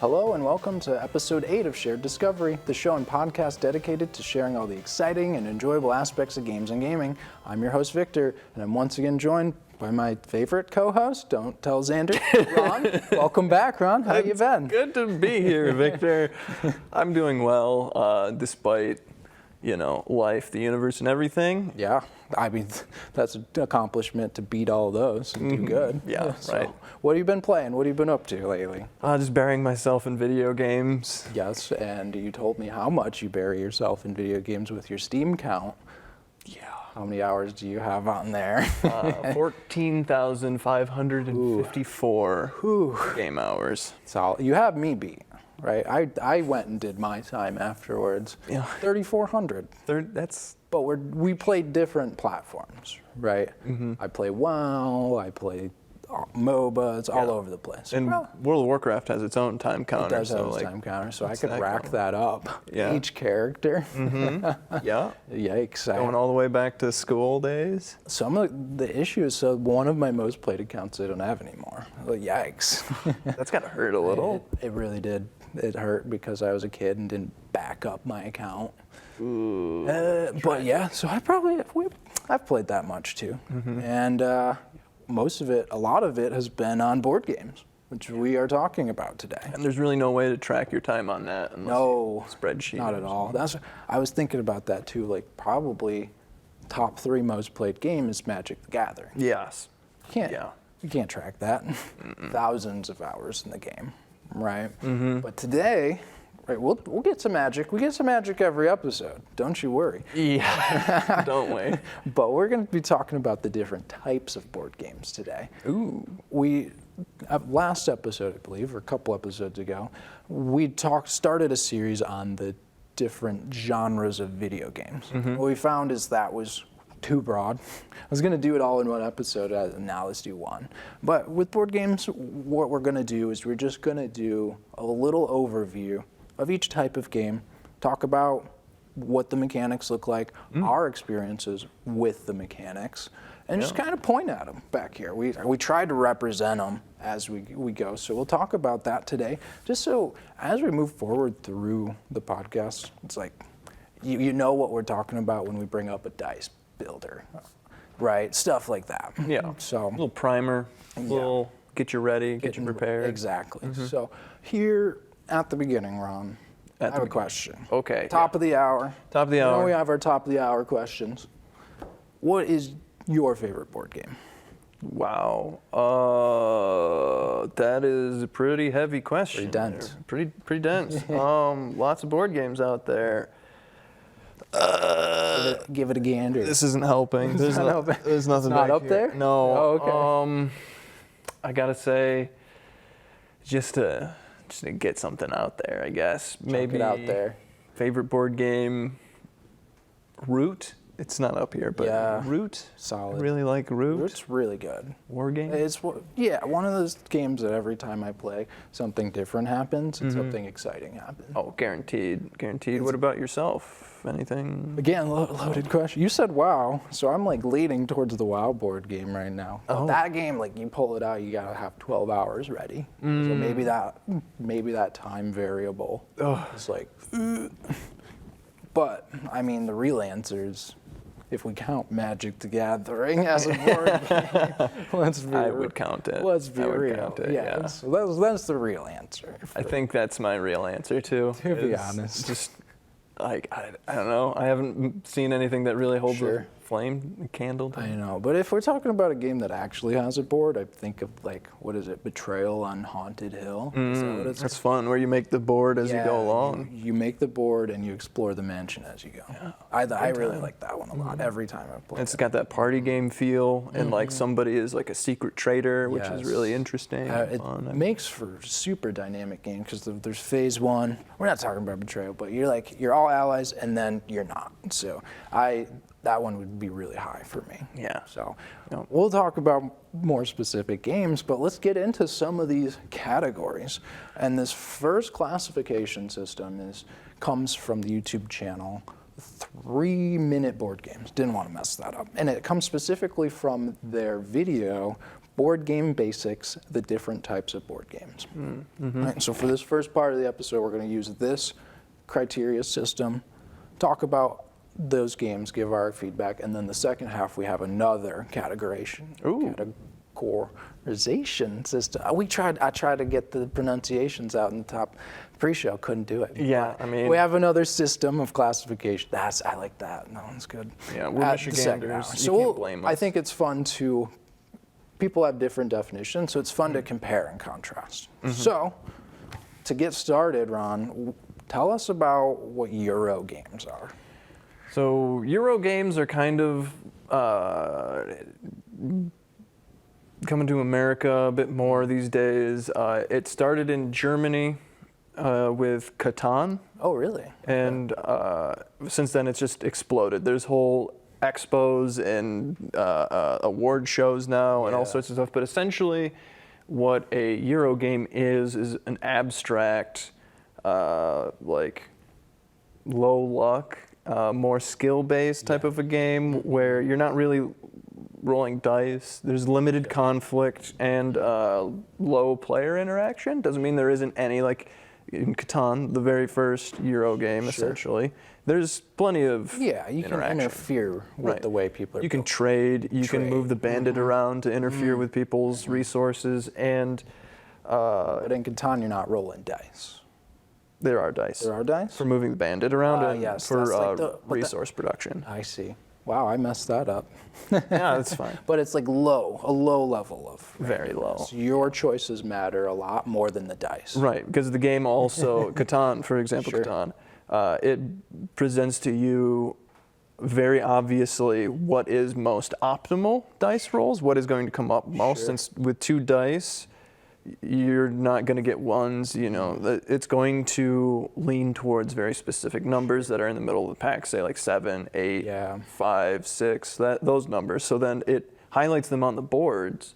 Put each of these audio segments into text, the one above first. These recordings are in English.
Hello and welcome to episode 8 of Shared Discovery, the show and podcast dedicated to sharing all the exciting and enjoyable aspects of games and gaming. I'm your host Victor, and I'm once again joined by my favorite co-host, don't tell Xander, Ron. Welcome back, Ron. How you been? Good to be here, Victor. I'm doing well, despite, life, the universe, and everything. Yeah, I mean, that's an accomplishment to beat all those and do good. Yeah, so, right. What have you been playing? What have you been up to lately? Just burying myself in video games. Yes, and you told me how much you bury yourself in video games with your Steam count. Yeah. How many hours do you have on there? 14,554 game hours. So you have me beat, right? I went and did my time afterwards. Yeah. 3,400. That's... But we played different platforms, right? Mm-hmm. I play WoW, I play MOBA, it's all over the place. And World of Warcraft has its own time counter. It does have its time counter, so I could rack that up. Yeah. Each character. Mm-hmm. Yeah. Yikes. Going all the way back to school days. Some of the issues, so one of my most played accounts I don't have anymore. Like, yikes. That's gotta hurt a little. It really did. It hurt because I was a kid and didn't back up my account. Ooh. But yeah, so I've played that much too. Mm-hmm. And a lot of it has been on board games, which we are talking about today. And there's really no way to track your time on that unless you spreadsheet. Not at all. I was thinking about that too, like probably top 3 most played game is Magic the Gathering. Yes. You can't track that. Thousands of hours in the game, right? Mm-hmm. But today, right, we'll get some Magic. We get some Magic every episode. Don't you worry. Yeah, don't we? But we're going to be talking about the different types of board games today. Ooh. Last episode, I believe, or a couple episodes ago, we started a series on the different genres of video games. Mm-hmm. What we found is that was too broad. I was going to do it all in one episode, and now let's do one. But with board games, what we're going to do is we're just going to do a little overview of each type of game, talk about what the mechanics look like, our experiences with the mechanics, and just kind of point at them back here. We try to represent them as we go, so we'll talk about that today, just so as we move forward through the podcast, it's like you know what we're talking about when we bring up a dice builder, right? Stuff like that. Yeah. So a little primer, get you ready, get you prepared. Exactly. Mm-hmm. So here at the beginning, Ron, I have a question. Okay. Top of the hour. Top of the hour. Now we have our top of the hour questions. What is your favorite board game? Wow. That is a pretty heavy question. Pretty dense. Pretty dense. Lots of board games out there. Give it a gander. This isn't helping. There's nothing. It's not up here. there? No. Oh, okay. I gotta say, just to get something out there, I guess. Maybe it out there. Favorite board game, Root. It's not up here, but Root. Solid. I really like Root. Root's really good. War game? It's one of those games that every time I play, something different happens and something exciting happens. Oh, guaranteed. What about yourself? Anything? Again, loaded question. You said WoW, so I'm like leaning towards the WoW board game right now. Oh. That game, like you pull it out, you gotta have 12 hours ready. So maybe that time variable is like. But I mean, the real answer is, if we count Magic the Gathering as a board game, I would count it. Let's be real. Count it, yeah. So that's the real answer. I think that's my real answer too. To be honest. Just like I don't know. I haven't seen anything that really holds a flame, a candle. I know, but if we're talking about a game that actually has a board, I think of like, what is it, Betrayal on Haunted Hill? Is that what it's That's fun, where you make the board as you go along. You make the board and you explore the mansion as you go. Yeah, I really like that one a lot every time I play. It's got that party game feel, and like somebody is like a secret traitor, which is really interesting. It makes for a super dynamic game because there's phase 1. We're not talking about Betrayal, but you're all allies and then you're not. So that one would be really high for me. Yeah. So we'll talk about more specific games, but let's get into some of these categories. And this first classification system comes from the YouTube channel 3-Minute Board Games. Didn't want to mess that up. And it comes specifically from their video board game basics, the different types of board games. Right, so for this first part of the episode, we're going to use this criteria system, talk about those games, give our feedback, and then the second half we have another categorization system. I tried to get the pronunciations out in the top pre-show, couldn't do it. Yeah, I mean, we have another system of classification. I like that. That one's good. Yeah, we're Michiganders. So you can't blame us. I think it's fun to. People have different definitions, so it's fun to compare and contrast. So, to get started, Ron, tell us about what Euro games are. So Euro games are kind of coming to America a bit more these days. It started in Germany with Catan. Oh, really? And since then it's just exploded. There's whole expos and award shows now and all sorts of stuff. But essentially what a Euro game is an abstract, like low luck, more skill-based type of a game where you're not really rolling dice. There's limited conflict and low player interaction. Doesn't mean there isn't any, like in Catan, the very first Euro game, essentially. There's plenty of you can interaction. interfere with the way people are You can trade, you can move the bandit around to interfere with people's resources, and but in Catan, you're not rolling dice. there are dice. There are dice? For moving the bandit around and yes, for that's like resource production. I see. Wow, I messed that up. Yeah, that's fine. But it's like a low level of Very low. randomness. Your choices matter a lot more than the dice. Right, because the game also, Catan, for example, Catan, it presents to you very obviously what is most optimal dice rolls, what is going to come up most. Since with 2 dice, you're not going to get ones, it's going to lean towards very specific numbers that are in the middle of the pack, say like 7, 8, 5, 6, those numbers. So then it highlights them on the boards,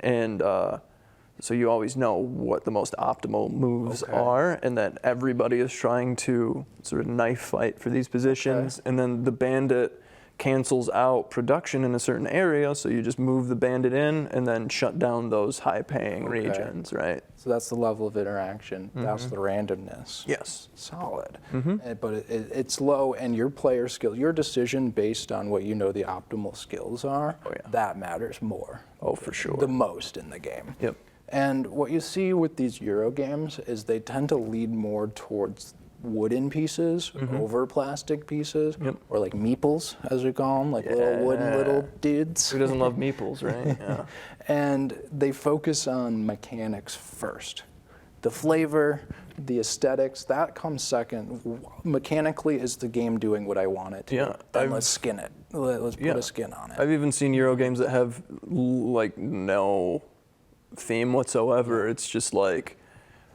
and so you always know what the most optimal moves are, and that everybody is trying to sort of knife fight for these positions, and then the bandit cancels out production in a certain area, so you just move the bandit in and then shut down those high-paying regions, right? So that's the level of interaction. That's the randomness. Yes. Solid. But it's low, and your player skill, your decision based on what you know the optimal skills are, that matters more. Oh, for sure. The most in the game. Yep. And what you see with these Euro games is they tend to lead more towards wooden pieces over plastic pieces, or like meeples, as we call them, like little wooden little dudes. Who doesn't love meeples, right? Yeah. And they focus on mechanics first. The flavor, the aesthetics, that comes second. Mechanically, is the game doing what I want it to? Yeah, Then let's skin it. Let's put a skin on it. I've even seen Euro games that have like no theme whatsoever. It's just like,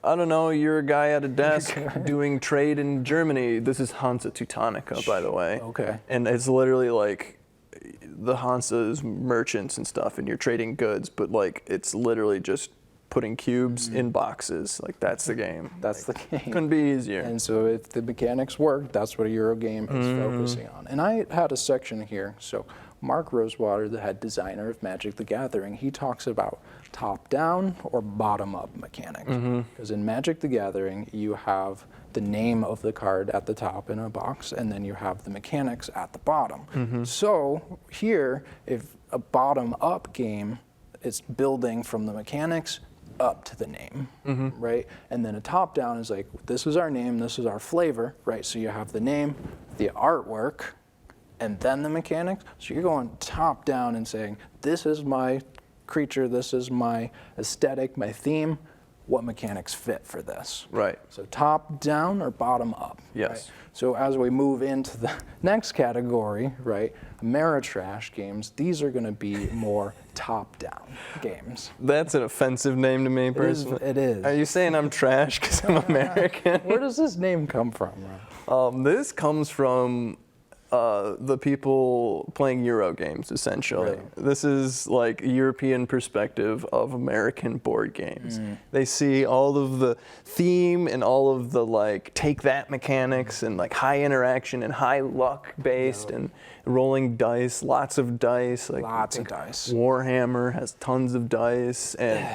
I don't know, you're a guy at a desk doing trade in Germany. This is Hansa Teutonica, by the way. Okay. And it's literally like the Hansa's merchants and stuff, and you're trading goods, but like it's literally just putting cubes in boxes. Like that's the game. That's the game. Couldn't be easier. And so if the mechanics work, that's what a Euro game is focusing on. And I had a section here. So Mark Rosewater, the head designer of Magic the Gathering, he talks about top-down or bottom-up mechanics. Because in Magic the Gathering, you have the name of the card at the top in a box, and then you have the mechanics at the bottom. So here, if a bottom-up game is building from the mechanics up to the name, right? And then a top-down is like, this is our name, this is our flavor, right? So you have the name, the artwork, and then the mechanics. So you're going top down and saying, this is my creature, this is my aesthetic, my theme, what mechanics fit for this. Right. So top down or bottom up. Yes. Right? So as we move into the next category, right, Ameritrash games, these are going to be more top down games. That's an offensive name to me personally. It is. Are you saying I'm trash because I'm American? Where does this name come from, Ron? This comes from the people playing Euro games, essentially. Really? This is like European perspective of American board games. They see all of the theme and all of the like take that mechanics and like high interaction and high luck based and rolling dice, lots of dice. Like Lots of dice. Warhammer has tons of dice, and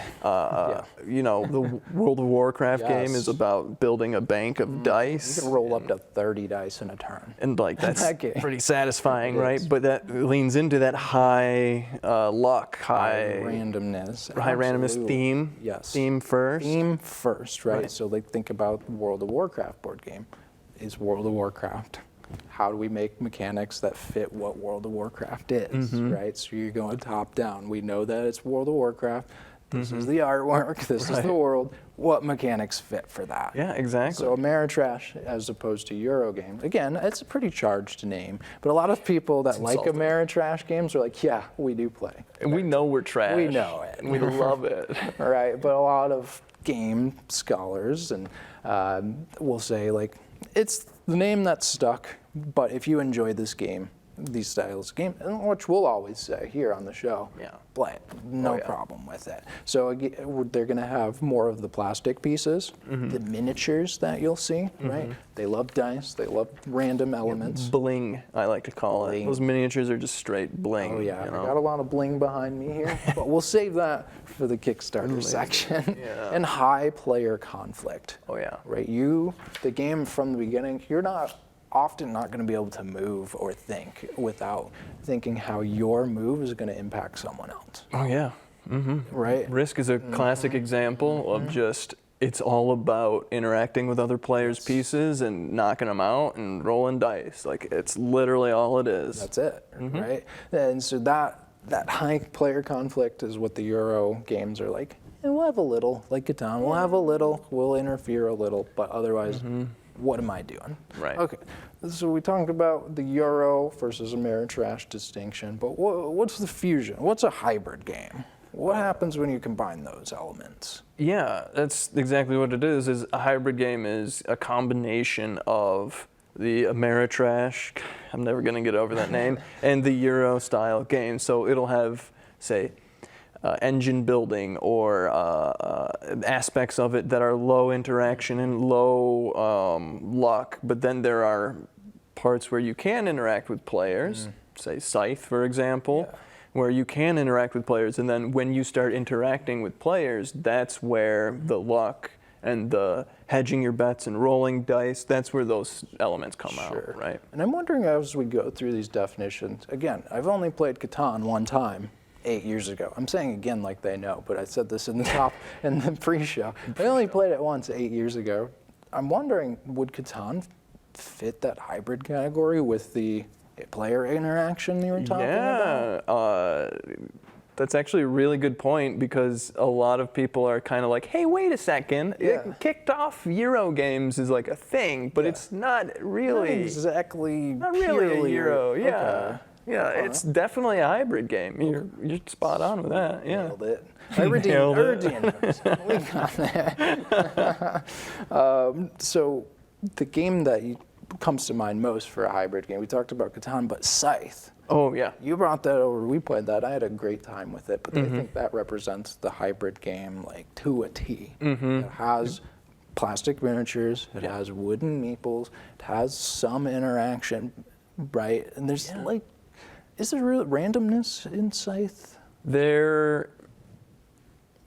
you know, the World of Warcraft game is about building a bank of dice. You can roll up to 30 dice in a turn. And like that's That game. pretty satisfying, It right? is. But that leans into that high luck, high Randomness. randomness Absolutely. theme. Yes. Theme first. Theme first, right? Right. So like think about World of Warcraft board game. Is World of Warcraft. How do we make mechanics that fit what World of Warcraft is, right? So you're going top down. We know that it's World of Warcraft. This is the artwork. This is the world. What mechanics fit for that? Yeah, exactly. So Ameritrash, as opposed to Eurogame, again, it's a pretty charged name, but a lot of people that like insulting. Ameritrash games are like, yeah, we do play. And we know we're trash. We know it. And we love it. Right, but a lot of game scholars and will say like, it's the name that's stuck, but if you enjoy this game, these styles of game, which we'll always say here on the show, play it, no problem with it. So they're going to have more of the plastic pieces, the miniatures that you'll see, right? They love dice, they love random elements. Bling, I like to call it. Bling. Those miniatures are just straight bling. Oh yeah, you I know? got a lot of bling behind me here, but we'll save that for the Kickstarter section. Yeah. And high player conflict. Oh yeah. Right, the game from the beginning, you're often not going to be able to move or think without thinking how your move is going to impact someone else. Oh yeah. Right? Risk is a classic example of just, it's all about interacting with other players' pieces and knocking them out and rolling dice. Like, it's literally all it is. That's it, right? And so that high player conflict is what the Euro games are like. And we'll have a little, like Catan, we'll have a little, we'll interfere a little, but otherwise, what am I doing? Right. Okay, so we talked about the Euro versus Ameritrash distinction, but what's the fusion? What's a hybrid game? What happens when you combine those elements? Yeah, that's exactly what it is a hybrid game is a combination of the Ameritrash, I'm never going to get over that name, and the Euro style game. So it'll have, say, engine building or aspects of it that are low interaction and low luck, but then there are parts where you can interact with players, say Scythe, for example, where you can interact with players, and then when you start interacting with players, that's where the luck and the hedging your bets and rolling dice, that's where those elements come out, right? And I'm wondering as we go through these definitions, again, I've only played Catan one time, 8 years ago. I'm saying again like they know, but I said this in the top in the pre-show. I only played it once 8 years ago. I'm wondering, would Catan fit that hybrid category with the player interaction you were talking about? Yeah, that's actually a really good point because a lot of people are kind of like, hey, wait a second. It kicked off Euro games is like a thing, but it's not really. Not exactly Not really purely a Euro, yeah. Okay. Yeah, it's definitely a hybrid game. You're spot on with that, yeah. Nailed it. Nailed it. We got there. So the game that comes to mind most for a hybrid game, we talked about Catan, but Scythe. Oh, yeah. You brought that over. We played that. I had a great time with it, but I think that represents the hybrid game like to a T. It has plastic miniatures. It has wooden meeples. It has some interaction, right? And there's like, is there real randomness in Scythe? There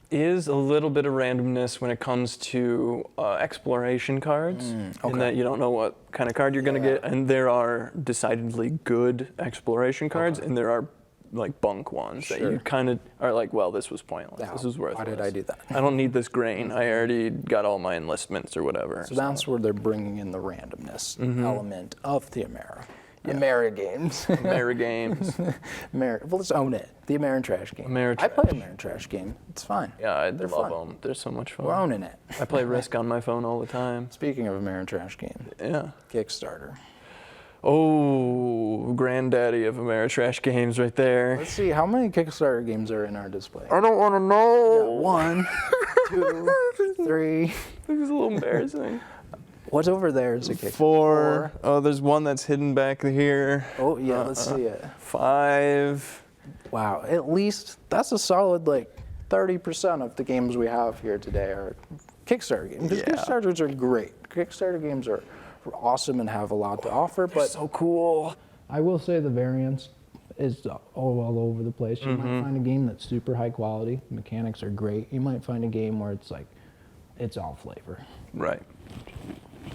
is a little bit of randomness when it comes to exploration cards, in that you don't know what kind of card you're going to get, and there are decidedly good exploration cards, and there are like bunk ones that you kind of are like, well, this was pointless. This was worthless. Why did I do that? I don't need this grain. I already got all my enlistments or whatever. So that's where they're bringing in the randomness element of the Ameri games. Ameri games. Well, let's own it. The Ameritrash game. Ameritrash. I play Ameritrash game. It's fine. Yeah, I They're love fun. them. They're so much fun. We're owning it. I play Risk on my phone all the time. Speaking of Ameritrash game, Yeah. Kickstarter. Oh, granddaddy of Ameritrash games right there. Let's see, how many Kickstarter games are in our display? I don't want to know. 1, 2, 3. This is a little embarrassing. What's over there is a Kickstarter. 4. Oh, there's one that's hidden back here. Oh, yeah, let's see it. 5. Wow, at least that's a solid, like, 30% of the games we have here today are Kickstarter games. Because Yeah. Kickstarters are great. Kickstarter games are awesome and have a lot to offer, but So cool. I will say the variance is all over the place. You might find a game that's super high quality, mechanics are great. You might find a game where it's like, it's all flavor. Right.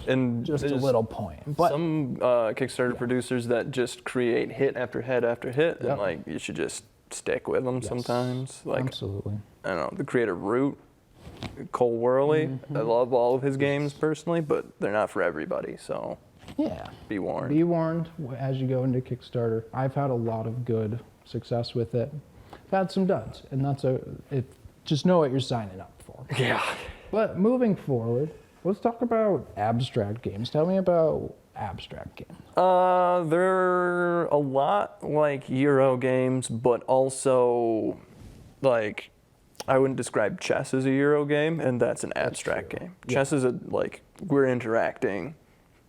And Just a there's little point. But some Kickstarter producers that just create hit after hit after hit, Yep. and like you should just stick with them sometimes. Like absolutely. I don't know, the creator Root, Cole Worley. I love all of his games personally, but they're not for everybody. So Yeah. be warned. Be warned as you go into Kickstarter. I've had a lot of good success with it. I've had some duds, and just know what you're signing up for. Yeah. But moving forward, let's talk about abstract games. Tell me about abstract games. They're a lot like Euro games, but also like I wouldn't describe chess as a Euro game, and that's an abstract game. Chess is we're interacting.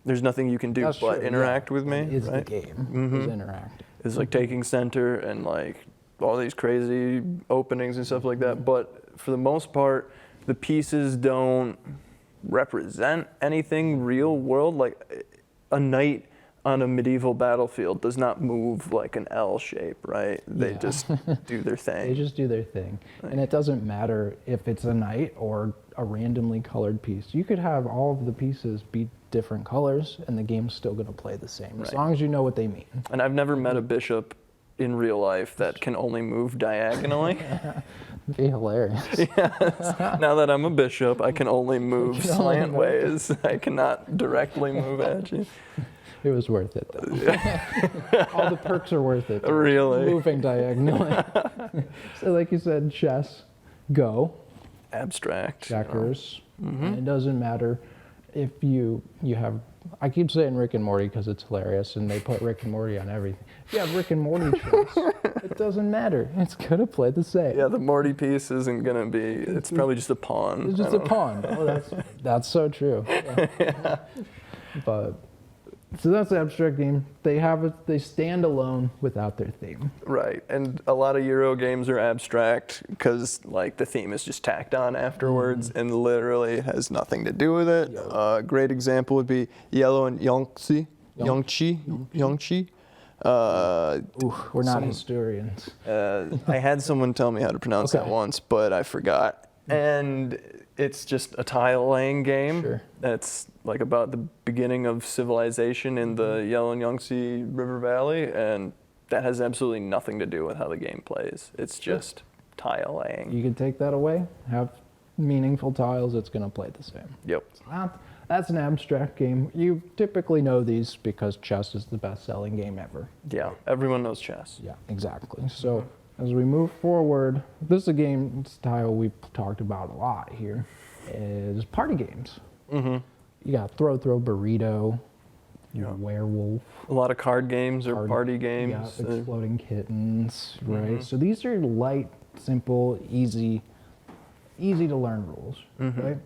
There's nothing you can do That's but true, interact yeah. with me. It's right? the game. Is interactive. It's like taking center and like all these crazy openings and stuff like that. But for the most part, the pieces don't represent anything real world. Like a knight on a medieval battlefield does not move like an L shape, right? They Yeah. just do their They thing. just do their thing. And it doesn't matter if it's a knight or a randomly colored piece. You could have all of the pieces be different colors and the game's still going to play the same, as Right. long as you know what they mean. And I've never met a bishop in real life that can only move diagonally. It'd be hilarious. Now that I'm a bishop, I can only move can only slant move. ways. I cannot directly move at you. It was worth it, though. All the perks are worth it. Really? Moving diagonally. So like you said, chess, Go, Abstract. you know. checkers. And it doesn't matter if you have, I keep saying Rick and Morty because it's hilarious and they put Rick and Morty on everything. If you have Rick and Morty chess, it doesn't matter. It's going to play the same. Yeah, the Morty piece isn't gonna be. It's probably just a pawn. It's just a pawn. Oh, that's so true. Yeah. But so that's the abstract game. They stand alone without their theme. Right, and a lot of Euro games are abstract because like the theme is just tacked on afterwards, and literally has nothing to do with it. A great example would be Yellow and Yongtze. Ooh, we're not historians. I had someone tell me how to pronounce that Okay. once, but I forgot. And it's just a tile laying game. Sure. That's like about the beginning of civilization in the Yellow and Yangtze River Valley, and that has absolutely nothing to do with how the game plays. It's just tile laying. You can take that away, have meaningful tiles, it's going to play the same. Yep. That's an abstract game. You typically know these because chess is the best-selling game ever. Yeah, everyone knows chess. Yeah, exactly. So as we move forward, this is a game style we've talked about a lot here, is party games. You got Throw Burrito, Werewolf, A lot of card games or party yeah, games. Exploding Kittens, right? So these are light, simple, easy to learn rules, right?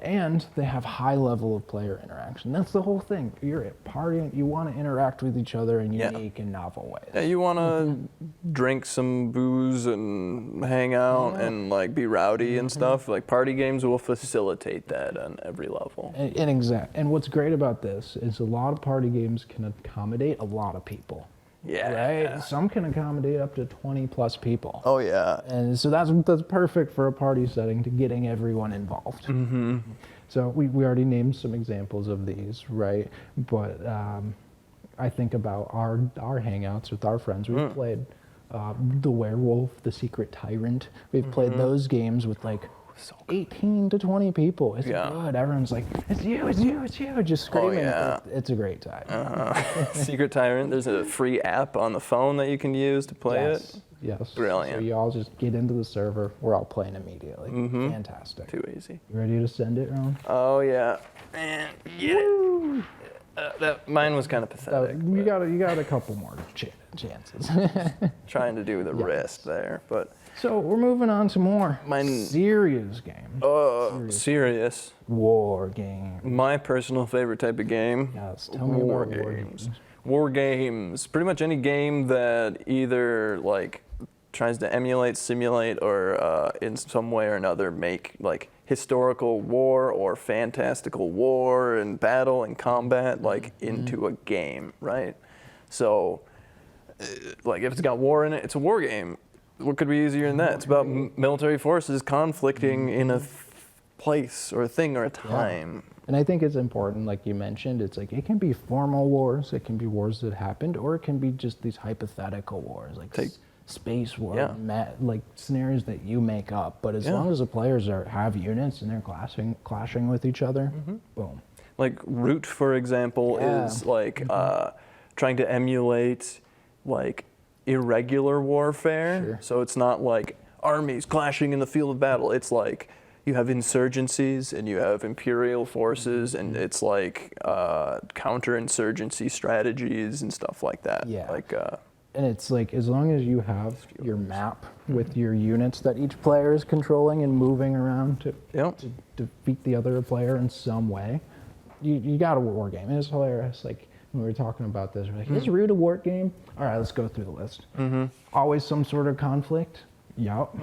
And they have high level of player interaction. That's the whole thing. You're at party, you want to interact with each other in Yeah. unique and novel ways. Yeah, you want to drink some booze and hang out and like be rowdy and stuff. Like party games will facilitate that on every level. And what's great about this is a lot of party games can accommodate a lot of people. Yeah. Right? Some can accommodate up to 20 plus people. Oh yeah. And so that's perfect for a party setting to getting everyone involved. So we already named some examples of these, right? But I think about our hangouts with our friends. We've played the Werewolf, the Secret Tyrant. We've played those games with like 18 to 20 people. It's good. Everyone's like, it's you, just screaming. yeah. It's a great time. Secret Tyrant. There's a free app on the phone that you can use to play it. Yes. Brilliant. So you all just get into the server. We're all playing immediately. Fantastic. Too easy. You ready to send it, Ron? Oh yeah. Man, get it. Mine was kind of pathetic. You got a couple more chances. Trying to do the wrist there, but So we're moving on to more serious game. serious. War game. My personal favorite type of game. Yes, tell me about war games. War games. Pretty much any game that either like tries to emulate, simulate, or in some way or another make like historical war or fantastical war and battle and combat like into a game, right? So, like if it's got war in it, it's a war game. What could be easier than that? It's about military forces conflicting in a place or a thing or a time. And I think it's important, like you mentioned, it's like it can be formal wars, it can be wars that happened, or it can be just these hypothetical wars, like space war, like scenarios that you make up. But as long as the players have units and they're clashing with each other, boom. Like Root, for example, is like trying to emulate like irregular warfare. So it's not like armies clashing in the field of battle. It's like you have insurgencies and you have imperial forces, and it's like counterinsurgency strategies and stuff like that. Yeah. Like, and it's like as long as you have your map with your units that each player is controlling and moving around to defeat the other player in some way, you got a war game. And it's hilarious. Like when we were talking about this, we're like, is Root a war game? All right, let's go through the list. Always some sort of conflict. Yup.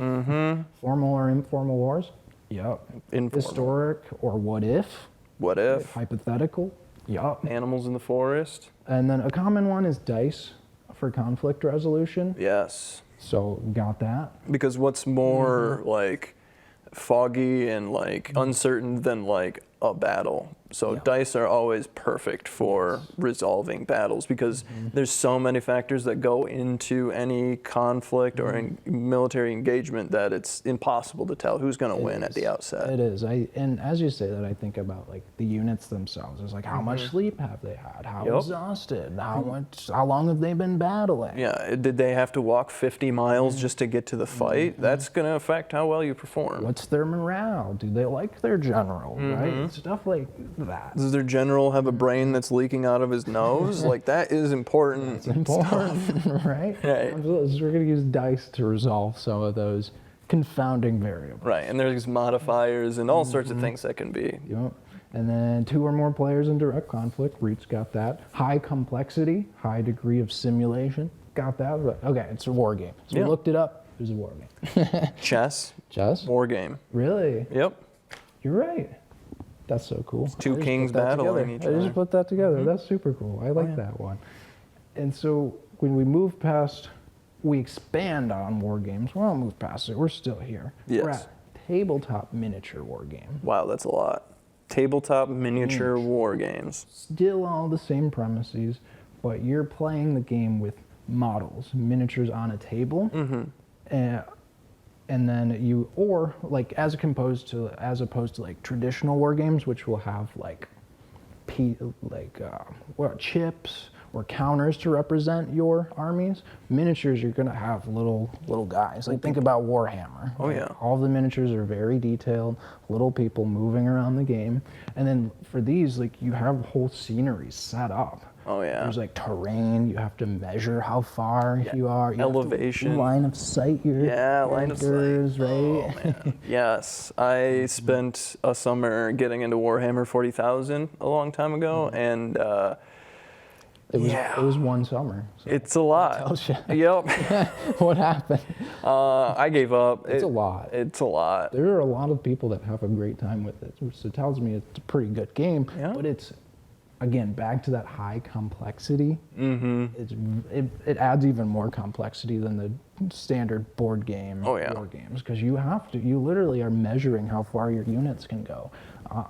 Formal or informal wars. Yup. Historic or what if? What if? Hypothetical. Yup. Animals in the forest. And then a common one is dice for conflict resolution. Yes. So we got that. Because what's more like foggy and like uncertain than like a battle? So dice are always perfect for resolving battles because there's so many factors that go into any conflict or military engagement that it's impossible to tell who's going to win at the outset. It is. And as you say that, I think about like the units themselves. It's like how much sleep have they had? How exhausted? How long have they been battling? Yeah. Did they have to walk 50 miles just to get to the fight? That's going to affect how well you perform. What's their morale? Do they like their general? Right? Stuff like that. Does their general have a brain that's leaking out of his nose? Like that is important. It's important, right? Absolutely. So we're going to use dice to resolve some of those confounding variables. Right, and there's modifiers and all sorts of things that can be. Yep. And then 2 or more players in direct conflict. Root's got that. High complexity, high degree of simulation. Got that. Okay, it's a war game. So we looked it up. It was a war game. Chess. Chess? War game. Really? Yep. You're right. That's so cool. Two kings battling each I other. just put that together. That's super cool. I like that one. And so when we move past, we expand on war games. We don't move past it. We're still here. Yes. We're at tabletop miniature war game. Wow, that's a lot. Tabletop miniature war games. Still all the same premises, but you're playing the game with models, miniatures on a table. And then or like as opposed to like traditional war games, which will have like chips or counters to represent your armies. Miniatures, you're gonna have little guys. Like think about Warhammer. Oh yeah. All the miniatures are very detailed, little people moving around the game. And then for these, like you have whole scenery set up. Oh yeah. There's like terrain. You have to measure how far you are. You elevation. Line of sight. Line of sight. Right. Oh man. Yes, I spent a summer getting into Warhammer 40,000 a long time ago, and it was one summer. So it's a lot. Yep. What happened? I gave up. It's a lot. It's a lot. There are a lot of people that have a great time with it, so it tells me it's a pretty good game. Yeah. But it's, again, back to that high complexity. It adds even more complexity than the standard board game war games, because you literally are measuring how far your units can go,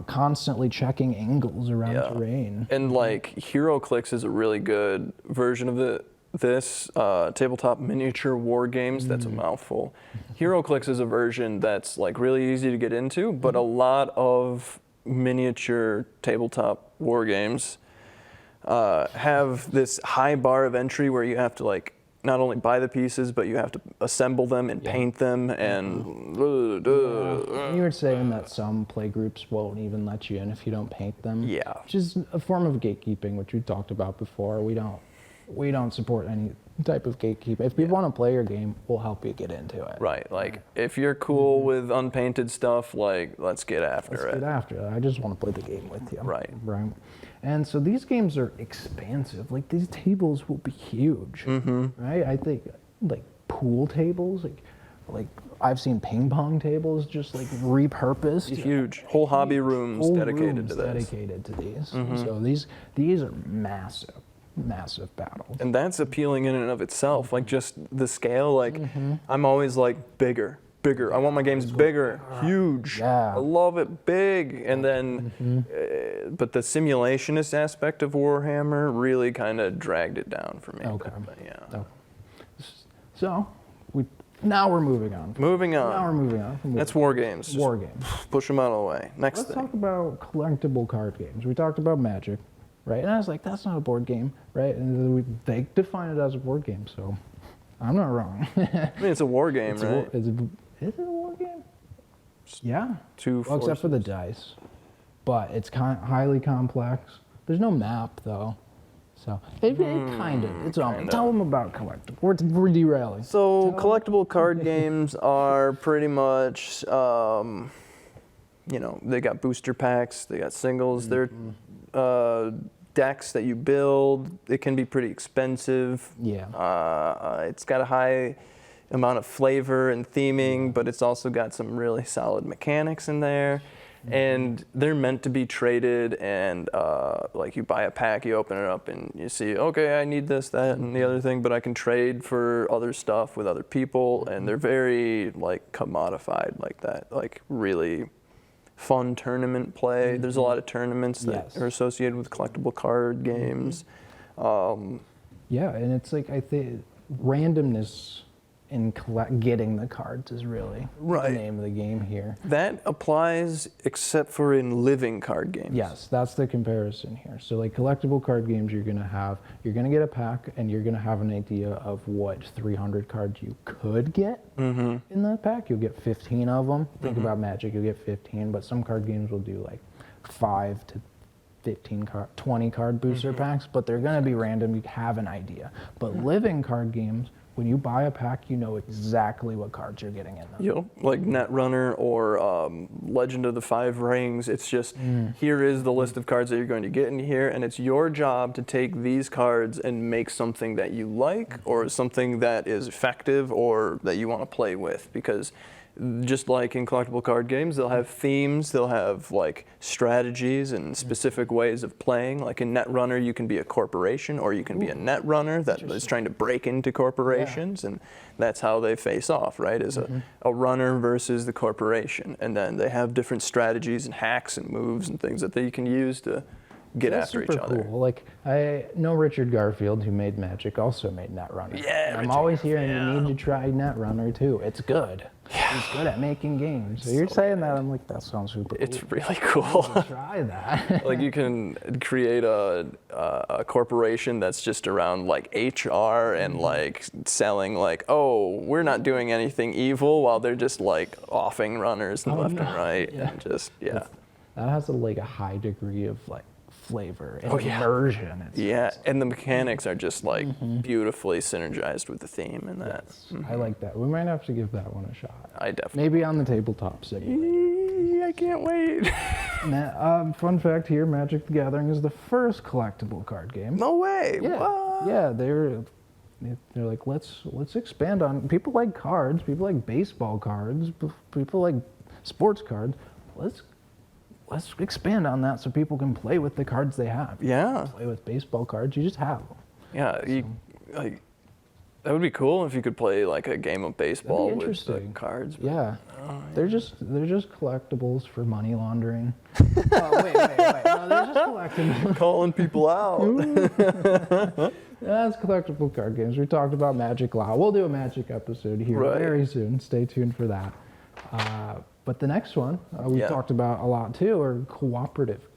constantly checking angles around terrain. And like HeroClix is a really good version of this tabletop miniature war games. That's a mouthful. HeroClix is a version that's like really easy to get into, but a lot of miniature tabletop war games have this high bar of entry where you have to like not only buy the pieces, but you have to assemble them and paint them and. You were saying that some play groups won't even let you in if you don't paint them. Yeah. Which is a form of gatekeeping, which we talked about before. We don't support any type of gatekeeping. If people want to play your game, we'll help you get into it. Right. Like if you're cool with unpainted stuff, like let's get after it. Get after it. I just want to play the game with you. Right. Right. And so these games are expansive. Like these tables will be huge. Right. I think like pool tables, like I've seen ping pong tables just like repurposed. Huge. Whole hobby rooms dedicated to this. Dedicated to these. So these are massive battles. And that's appealing in and of itself. Like just the scale. Like I'm always like bigger. I want my games bigger, huge. Yeah. I love it big. And then, but the simulationist aspect of Warhammer really kind of dragged it down for me. Okay. But yeah. Okay. So now we're moving on. Moving on. Now we're moving on. That's war games. War games. Push them out of the way. Next Let's thing. talk about collectible card games. We talked about Magic, right? And I was like, that's not a board game, right? And they define it as a board game, so I'm not wrong. I mean, it's a war game, right? Is it a war game? Yeah. Two Well, except for the dice. But it's highly complex. There's no map, though. So it kind of. It's all. Tell them about collectible. We're derailing. So collectible card games are pretty much, they got booster packs, they got singles, they're decks that you build. It can be pretty expensive. Yeah. It's got a high amount of flavor and theming, but it's also got some really solid mechanics in there. And they're meant to be traded, and like you buy a pack, you open it up, and you see, okay, I need this, that, and the other thing, but I can trade for other stuff with other people, and they're very like commodified like that, like really fun tournament play. There's a lot of tournaments that are associated with collectible card games. Yeah, and it's like I think randomness in getting the cards is really the name of the game here. That applies except for in living card games. Yes, that's the comparison here. So like collectible card games, you're gonna get a pack, and you're gonna have an idea of what 300 cards you could get in that pack. You'll get 15 of them. Think about Magic, you'll get 15, but some card games will do like 5 to 20 card booster packs, but they're gonna be random. You have an idea. But living card games, when you buy a pack, you know exactly what cards you're getting in them. Like Netrunner or Legend of the Five Rings. It's just, here is the list of cards that you're going to get in here, and it's your job to take these cards and make something that you like, or something that is effective, or that you want to play with. Because just like in collectible card games, they'll have themes, they'll have like strategies and specific ways of playing. Like in Netrunner, you can be a corporation, or you can be a netrunner that is trying to break into corporations, and that's how they face off, right? Is a runner versus the corporation. And then they have different strategies and hacks and moves and things that they can use to get after each other. Cool. Like I know Richard Garfield, who made Magic, also made Netrunner. Yeah, I'm always hearing you need to try Netrunner too. It's good. He's good at making games. So you're saying that, I'm like, that sounds super cool. It's really cool. Try that. Like you can create a corporation that's just around like HR and like selling like, oh, we're not doing anything evil, while they're just like offing runners left and right, and just That has a high degree of like flavor and immersion. And the mechanics are just like beautifully synergized with the theme and that. I like that. We might have to give that one a shot. I definitely. Maybe on the tabletop simulator. I can't wait. Fun fact here: Magic the Gathering is the first collectible card game. No way. Yeah, What? yeah. They're like, let's expand on. People like cards. People like baseball cards. People like sports cards. Let's expand on that so people can play with the cards they have. Yeah. Play with baseball cards, you just have them. Yeah, that would be cool if you could play like a game of baseball with the cards. Yeah. They're just collectibles for money laundering. Oh, wait. No, they're just collectibles. Calling people out. That's collectible card games. We talked about Magic Law. We'll do a Magic episode here very soon. Stay tuned for that. But the next one we talked about a lot too are cooperative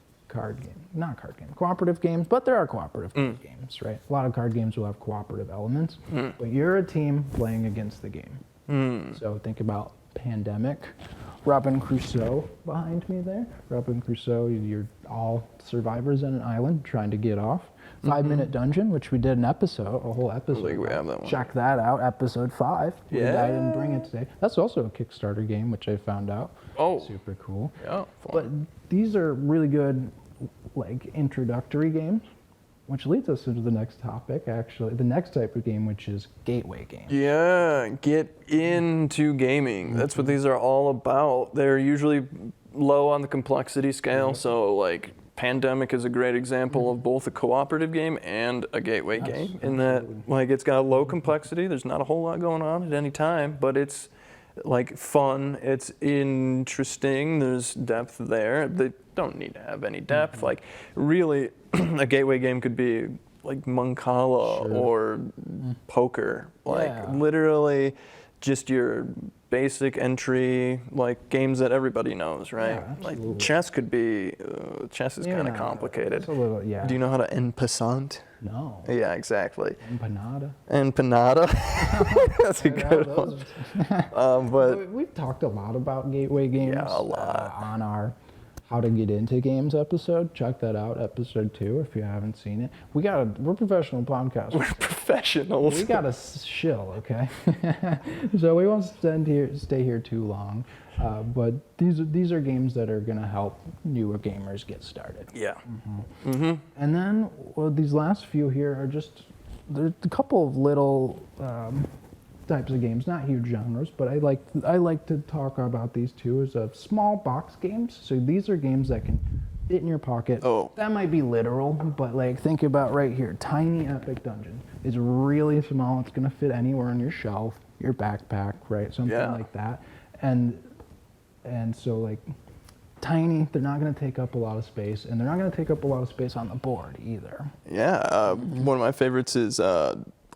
cooperative games, but there are cooperative games, right? A lot of card games will have cooperative elements, but you're a team playing against the game. So think about Pandemic, Robin Crusoe behind me there. Robin Crusoe, you're all survivors on an island trying to get off. 5-minute Dungeon, which we did a whole episode. I think we have that one. Check that out, episode 5. Yeah. I didn't bring it today. That's also a Kickstarter game, which I found out. Oh. Super cool. Yeah. But these are really good, like, introductory games, which leads us into the next topic, actually. The next type of game, which is gateway games. Yeah, get into gaming. That's what these are all about. They're usually low on the complexity scale, so like Pandemic is a great example of both a cooperative game and a gateway game, in that like it's got low complexity, there's not a whole lot going on at any time, but it's like fun, it's interesting, there's depth there. They don't need to have any depth. Like really, a gateway game could be like Mancala or poker, like literally just your basic entry, like games that everybody knows, right? Yeah, like chess could be, chess is kind of complicated. It's a little, Do you know how to en passant? No. Yeah, exactly. Empanada. Empanada. That's a good one. But We've talked a lot about gateway games. Yeah, a lot. On our How to Get Into Games episode. Check that out, episode 2, if you haven't seen it. We're professional podcasters. we're professionals. We gotta shill, okay? So we won't stay here too long, but these are games that are gonna help newer gamers get started. Yeah. And then these last few here are there's a couple of little types of games, not huge genres, but I like to talk about these two as small box games. So these are games that can fit in your pocket. Oh. That might be literal, but like think about right here, Tiny Epic Dungeon. It's really small. It's gonna fit anywhere on your shelf, your backpack, right? Something like that. And so like tiny, they're not gonna take up a lot of space, and they're not gonna take up a lot of space on the board either. Yeah, one of my favorites is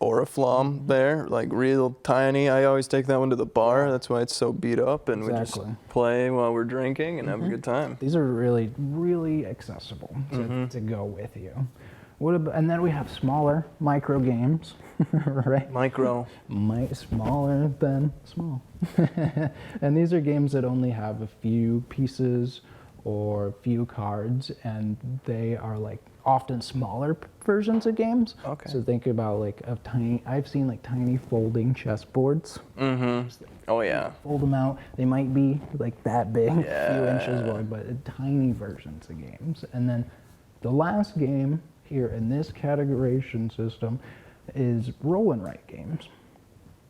Oriflamme there, like real tiny. I always take that one to the bar. That's why it's so beat up, and we just play while we're drinking and have a good time. These are really, really accessible to go with you. And then we have smaller micro games, right? Smaller than small. And these are games that only have a few pieces or a few cards, and they are like often smaller versions of games. Okay. So think about like I've seen like tiny folding chessboards. Oh yeah. Fold them out. They might be like that big, a few inches wide, but tiny versions of games. And then the last game here in this categorization system is roll and write games.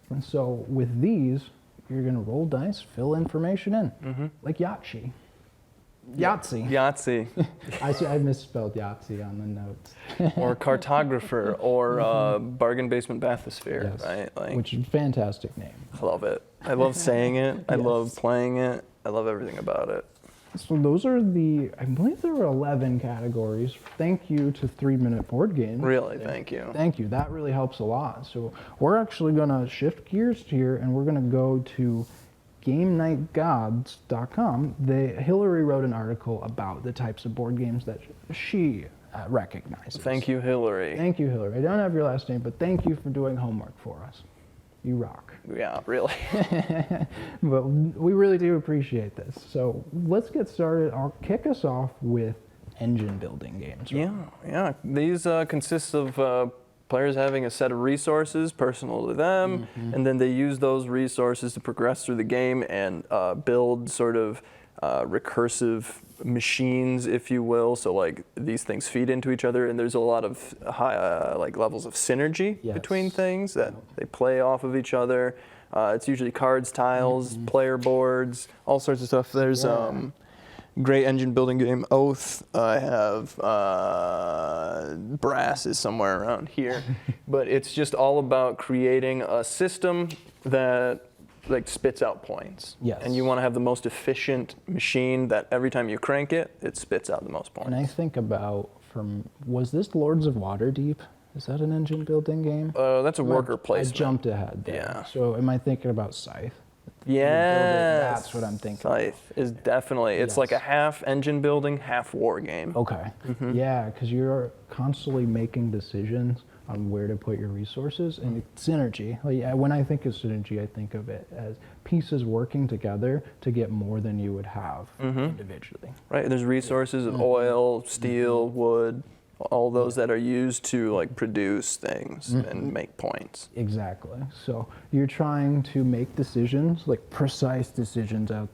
And so with these, you're gonna roll dice, fill information in, like Yahtzee. Yahtzee. I misspelled Yahtzee on the notes. Or Cartographer, or Bargain Basement Bathysphere, right? Like, Which is a fantastic name. I love it. I love saying it. I love playing it. I love everything about it. So those are I believe there were 11 categories. Thank you to 3 Minute Board Games. Really, thank you. Thank you. That really helps a lot. So we're actually going to shift gears here, and we're going to go to GameNightGods.com. Hillary wrote an article about the types of board games that she recognizes. Thank you, Hillary. Thank you, Hillary. I don't have your last name, but thank you for doing homework for us. You rock. Yeah, really. But we really do appreciate this. So let's get started. I'll kick us off with engine building games. Right? Yeah. These consist of players having a set of resources personal to them, and then they use those resources to progress through the game and build sort of recursive machines, if you will. So like these things feed into each other, and there's a lot of high like levels of synergy between things that they play off of each other. It's usually cards, tiles, player boards, all sorts of stuff. There's great engine building game, Oath. I have Brass is somewhere around here, but it's just all about creating a system that like spits out points. Yes. And you want to have the most efficient machine that every time you crank it, it spits out the most points. And I think about was this Lords of Waterdeep? Is that an engine building game? That's a worker placement. I jumped ahead there. Yeah. So am I thinking about Scythe? Yes. That's what I'm thinking. Scythe is definitely, it's like a half engine building, half war game. Okay. Yeah, because you're constantly making decisions on where to put your resources and synergy. Like, when I think of synergy, I think of it as pieces working together to get more than you would have individually. Right, there's resources of oil, steel, wood, all those that are used to like produce things and make points. Exactly. So you're trying to make decisions, like precise decisions out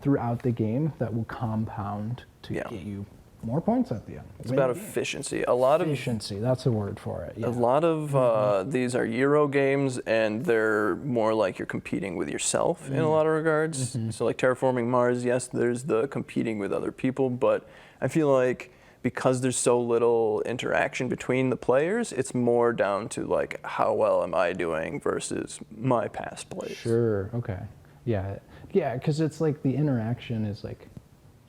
throughout the game that will compound to get you more points at the end. It's about efficiency. A lot of efficiency, that's a word for it. Yeah. A lot of these are Euro games, and they're more like you're competing with yourself in a lot of regards. So like Terraforming Mars, yes, there's the competing with other people, but I feel like because there's so little interaction between the players, it's more down to like how well am I doing versus my past plays. Sure. Okay. Yeah. Yeah. Because it's like the interaction is like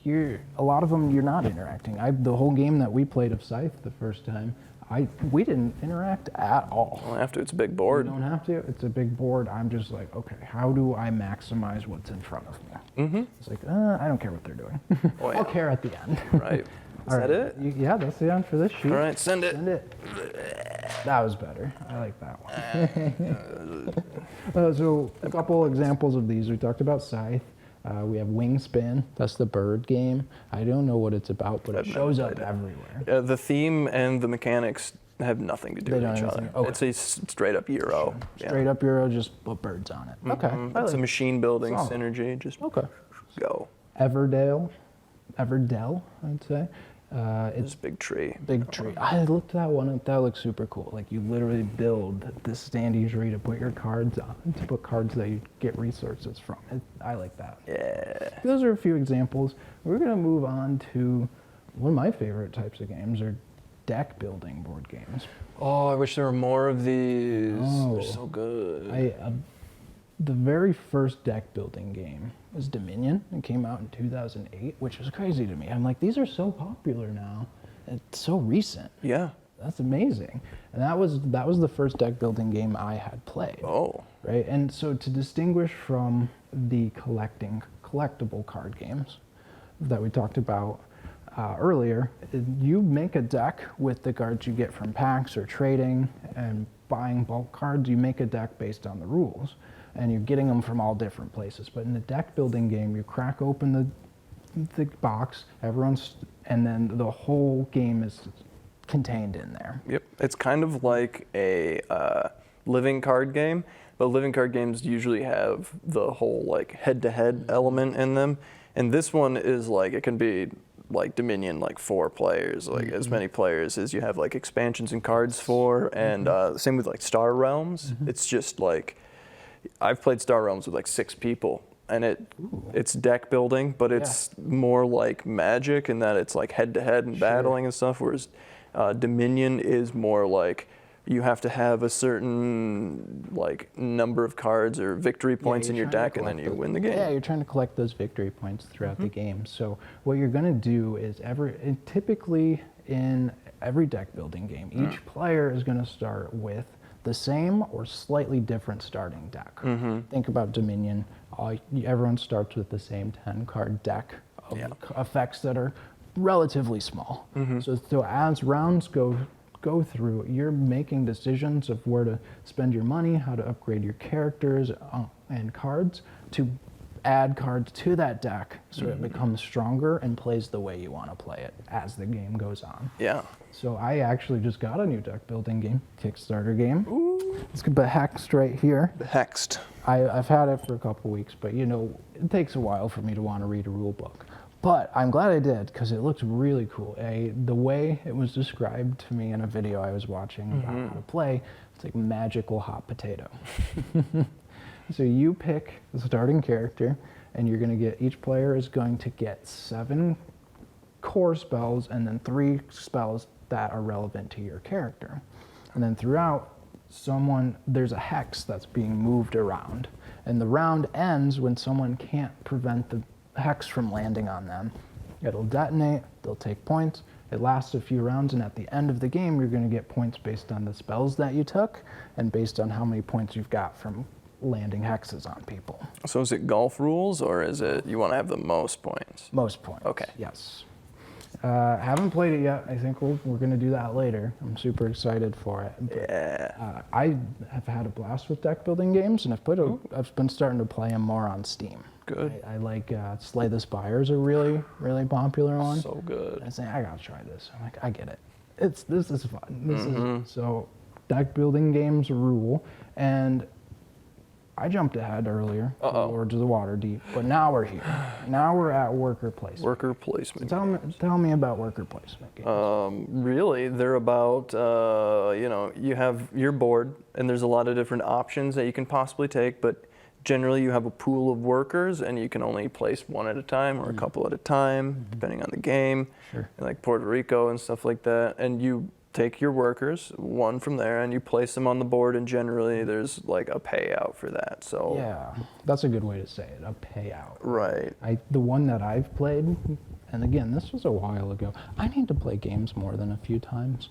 a lot of them you're not interacting. The whole game that we played of Scythe the first time, we didn't interact at all. You don't have to. It's a big board. You don't have to. It's a big board. I'm just like, okay, how do I maximize what's in front of me? It's like, I don't care what they're doing. I'll care at the end. Right. Is that it? Yeah, that's the end for this sheet. All right, send it. Send it. That was better. I like that one. So a couple examples of these. We talked about Scythe. We have Wingspan. That's the bird game. I don't know what it's about, but it shows up everywhere. The theme and the mechanics have nothing to do with each other. Okay. It's a straight up Euro. Straight up Euro, just put birds on it. Okay. It's a machine building synergy. Just go. Everdell, I'd say. It's a big tree. Big tree. I looked at that one up. That looks super cool. Like you literally build this standing tree to put your cards on, to put cards that you get resources from. I like that. Yeah. Those are a few examples. We're gonna move on to one of my favorite types of games are deck building board games. Oh, I wish there were more of these. They're so good. The very first deck building game was Dominion. It came out in 2008, which was crazy to me. I'm like, these are so popular now. It's so recent. Yeah. That's amazing. And that was the first deck building game I had played. Oh. Right? And so to distinguish from the collectible card games that we talked about earlier, you make a deck with the cards you get from packs or trading and buying bulk cards. You make a deck based on the rules. And you're getting them from all different places. But in the deck building game, you crack open the box, and then the whole game is contained in there. Yep, it's kind of like a living card game, but living card games usually have the whole like head-to-head element in them. And this one is like, it can be like Dominion, like 4 players, like as many players as you have like expansions and cards for, and same with like Star Realms. It's just like, I've played Star Realms with like 6 people, and it's deck building, but it's more like Magic in that it's like head-to-head and battling and stuff, whereas Dominion is more like you have to have a certain like number of cards or victory points in your deck, and then you win the game. Yeah, you're trying to collect those victory points throughout the game. So what you're going to do is typically in every deck building game, each player is going to start with the same or slightly different starting deck. Think about Dominion. Everyone starts with the same 10-card deck of effects that are relatively small. So as rounds go through, you're making decisions of where to spend your money, how to upgrade your characters and cards to add cards to that deck so it becomes stronger and plays the way you want to play it as the game goes on. Yeah. So I actually just got a new deck building game, Kickstarter game. It's got Hexed right here. Hexed. I've had it for a couple weeks, but you know, it takes a while for me to want to read a rule book. But I'm glad I did because it looks really cool. The way it was described to me in a video I was watching about how to play, it's like magical hot potato. So you pick the starting character, and you're going to get, each player is going to get 7 core spells and then 3 spells that are relevant to your character. And then throughout, there's a hex that's being moved around. And the round ends when someone can't prevent the hex from landing on them. It'll detonate, they'll take points. It lasts a few rounds, and at the end of the game, you're going to get points based on the spells that you took and based on how many points you've got from landing hexes on people. So is it golf rules, or is it you want to have the most points? Most points. Okay. Yes. Haven't played it yet. I think we're going to do that later. I'm super excited for it. But, Yeah. I have had a blast with deck building games, and I've been starting to play them more on Steam. Good. I like Slay the Spire is a really, really popular one. So good. I say I gotta try this. I'm like, I get it. This is fun. So deck building games rule, and I jumped ahead earlier to Lords of the Waterdeep, but now we're here. Now we're at worker placement. Worker placement. Tell me about worker placement games. Really, they're about, you have your board, and there's a lot of different options that you can possibly take, but generally you have a pool of workers, and you can only place one at a time or a couple at a time, depending on the game, Sure. like Puerto Rico and stuff like that. And you take your workers, one from there, and you place them on the board, and generally there's like a payout for that. So Yeah, that's a good way to say it, a payout. Right. The one that I've played, and again, this was a while ago. I need to play games more than a few times.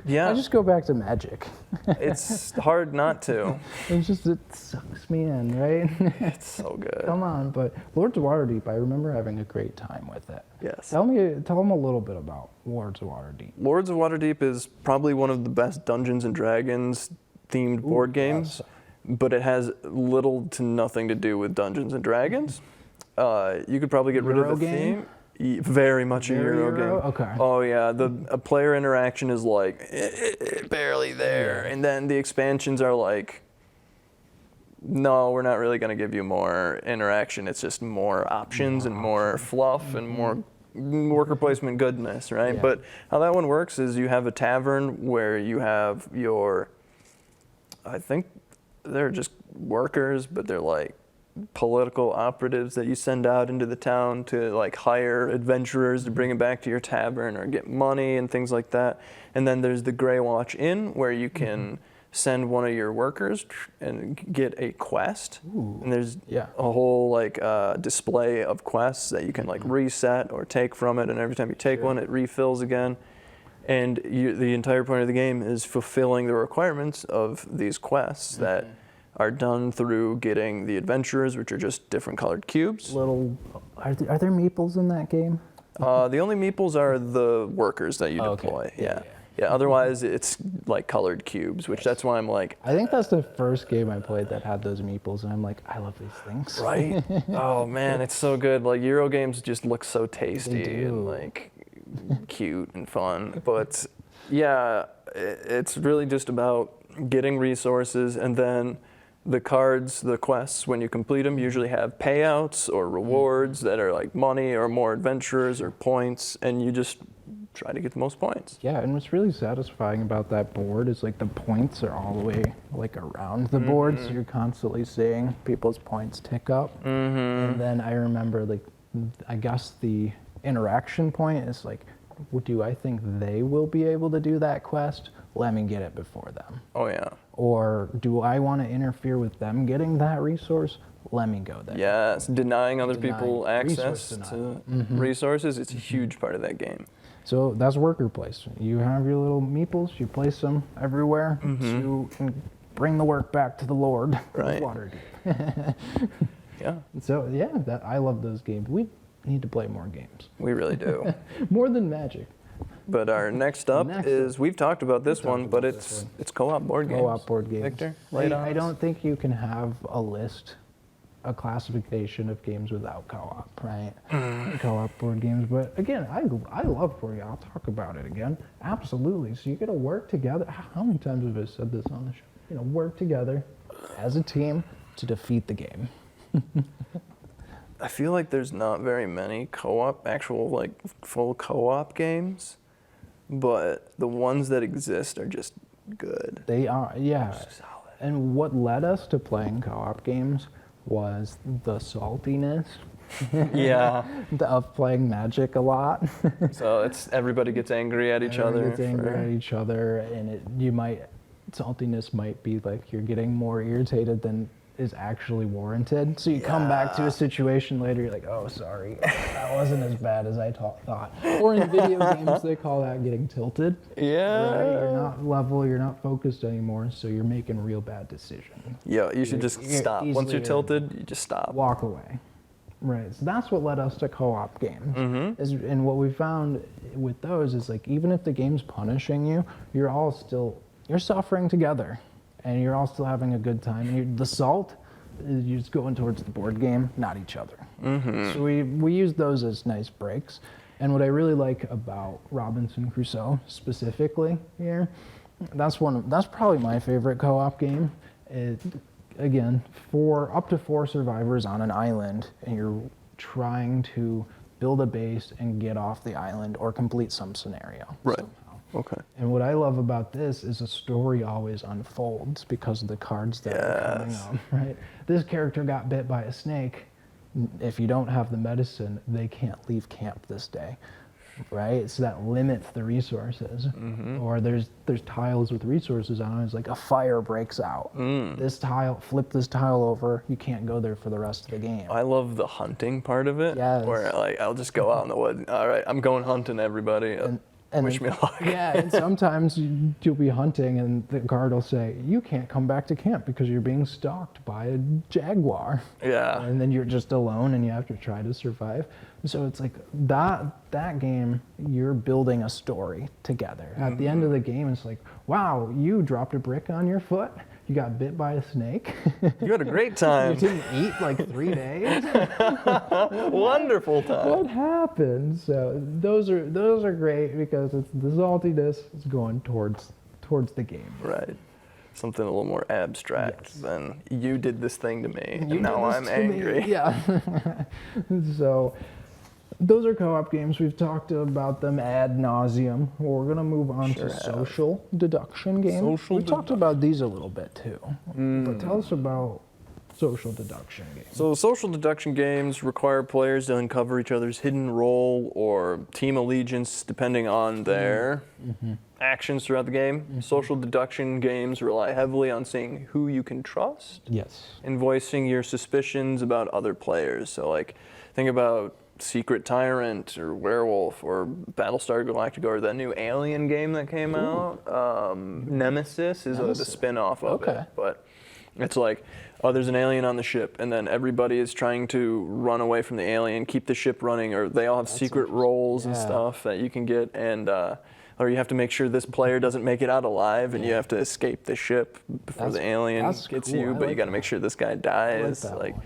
Yeah. I just go back to Magic. It's hard not to. It sucks me in, right? It's so good. Come on, but Lords of Waterdeep, I remember having a great time with it. Yes. Tell them a little bit about Lords of Waterdeep. Lords of Waterdeep is probably one of the best Dungeons and Dragons themed board games, but it has little to nothing to do with Dungeons and Dragons. You could probably get rid Euro of the game? theme. Very much a Very Euro Euro? game. Okay. Oh yeah, the player interaction is like barely there, and then the expansions are like, no, we're not really going to give you more interaction. It's just more options and more fluff and more worker placement goodness, right? Yeah. But how that one works is you have a tavern where you have your, I think they're just workers, but they're like political operatives that you send out into the town to like hire adventurers to bring them back to your tavern or get money and things like that. And then there's the Grey Watch Inn, where you can send one of your workers and get a quest. And there's a whole like display of quests that you can like reset or take from it, and every time you take one it refills again. And the entire point of the game is fulfilling the requirements of these quests that are done through getting the adventurers, which are just different colored cubes. Are there meeples in that game? The only meeples are the workers that you deploy. Yeah. Otherwise, it's like colored cubes, which that's why I'm like. I think that's the first game I played that had those meeples, and I'm like, I love these things. Right? Oh man, it's so good. Like Euro games just look so tasty They do. and like cute and fun. But yeah, it's really just about getting resources, and then the cards, the quests, when you complete them, usually have payouts or rewards that are like money or more adventurers or points, and you just try to get the most points. Yeah, and what's really satisfying about that board is like the points are all the way like around the board, so you're constantly seeing people's points tick up. And then I remember like, I guess the interaction point is like, do I think they will be able to do that quest? Let me get it before them. Oh yeah. Or do I want to interfere with them getting that resource? Let me go there. Yes, denying other people access resource to resources, it's a huge part of that game. So that's worker placement. You have your little meeples, you place them everywhere to bring the work back to the Lord. Right. Waterdeep. Yeah. So yeah, I love those games. We need to play more games. We really do. More than Magic. But our next up is, we've talked about this one, but it's co-op board games. Co-op board games. Victor, lay it on I us. don't think you can have a classification of games without co-op, right? Co-op board games. But again, I love board games. I'll talk about it again. Absolutely. So you got to work together. How many times have I said this on the show? Work together as a team to defeat the game. I feel like there's not very many actual like full co-op games, but the ones that exist are just good. They are, yeah. Solid. And what led us to playing co-op games was the saltiness Yeah. of playing Magic a lot. So everybody gets angry at each other. Gets angry at each other, and saltiness might be like you're getting more irritated than is actually warranted. So you come back to a situation later, you're like, oh, sorry, that wasn't as bad as I thought. Or in video games, they call that getting tilted. Yeah. Right? You're not level, you're not focused anymore, so you're making real bad decisions. Yeah, you should just You're stop. Once you're easily tilted, you just stop. Walk away. Right. So that's what led us to co-op games. And what we found with those is like, even if the game's punishing you, you're suffering together. And you're all still having a good time. And the salt is you're just going towards the board game, not each other. So we use those as nice breaks. And what I really like about Robinson Crusoe specifically here, that's probably my favorite co-op game. Again, up to 4 survivors on an island, and you're trying to build a base and get off the island or complete some scenario. Right. Somehow. Okay. And what I love about this is a story always unfolds because of the cards that are coming up, right? This character got bit by a snake. If you don't have the medicine, they can't leave camp this day, right? So that limits the resources. Or there's tiles with resources on it. It's like a fire breaks out. Flip this tile over. You can't go there for the rest of the game. I love the hunting part of it. Yes. Where like I'll just go out in the woods. All right, I'm going hunting, everybody. And Wish me luck. Yeah, and sometimes you'll be hunting and the guard will say, you can't come back to camp because you're being stalked by a jaguar. Yeah. And then you're just alone and you have to try to survive. So it's like that game, you're building a story together. At the end of the game, it's like, wow, you dropped a brick on your foot. You got bit by a snake. You had a great time. You didn't eat like 3 days. Wonderful time. What happened? So those are great because it's the saltiness is going towards the game. Right. Something a little more abstract than you did this thing to me, and now I'm To me. angry. Yeah. So those are co-op games. We've talked about them ad nauseum. We're going to move on to social deduction games. We talked about these a little bit too. But tell us about social deduction games. So social deduction games require players to uncover each other's hidden role or team allegiance depending on their actions throughout the game. Social deduction games rely heavily on seeing who you can trust Yes. and voicing your suspicions about other players. So like think about Secret Tyrant or Werewolf or Battlestar Galactica or that new Alien game that came out. Nemesis is the spin-off of it. But it's like, oh, there's an alien on the ship, and then everybody is trying to run away from the alien, keep the ship running, or they all have secret roles and stuff that you can get, and or you have to make sure this player doesn't make it out alive, and you have to escape the ship before the alien gets you, but you got to make sure this guy dies. Like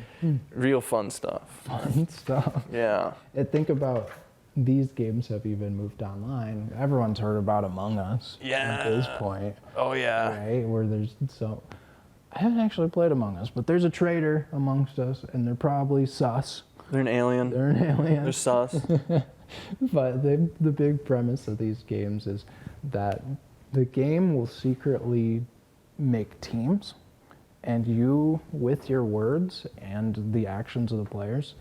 real fun stuff. Fun stuff. Yeah. And think about these games have even moved online. Everyone's heard about Among Us at this point. Oh yeah. Right? Where there's I haven't actually played Among Us, but there's a traitor amongst us, and they're probably sus. They're an alien. They're an alien. They're sus. But the big premise of these games is that the game will secretly make teams, and you, with your words and the actions of the players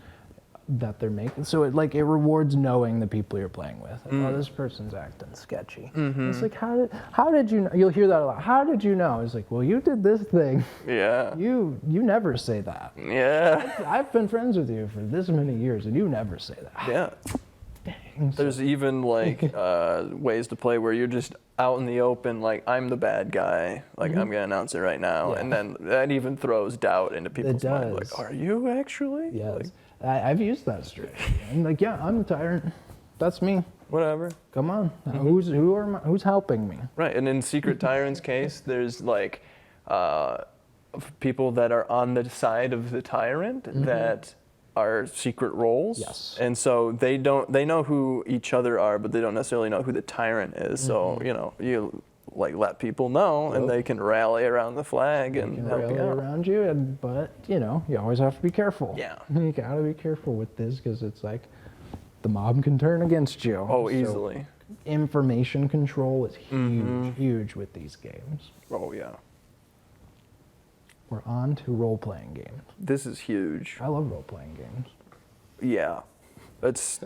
that they're making, so it rewards knowing the people you're playing with. Oh, this person's acting sketchy. It's like, how did you know? You'll hear that a lot. How did you know? It's like, well, you did this thing. Yeah. You never say that. Yeah. I've been friends with you for this many years, and you never say that. Yeah. Dang. There's even like ways to play where you're just out in the open, like I'm the bad guy, like I'm gonna announce it right now, and then that even throws doubt into people's minds. Like, are you actually? Yes. Like, I've used that strategy. I'm like, yeah, I'm the tyrant. That's me. whatever. Come on. Who's helping me? Right, and in Secret Tyrant's case, there's like people that are on the side of the tyrant that are secret roles. Yes. And so they know who each other are, but they don't necessarily know who the tyrant is. So, you like let people know and they can rally around the flag and help you out. Around you, but you always have to be careful. Yeah. You gotta be careful with this because it's like the mob can turn against you. Oh, So easily. information control is huge with these games. Oh, yeah. We're on to role-playing games. This is huge. I love role-playing games. Yeah. That's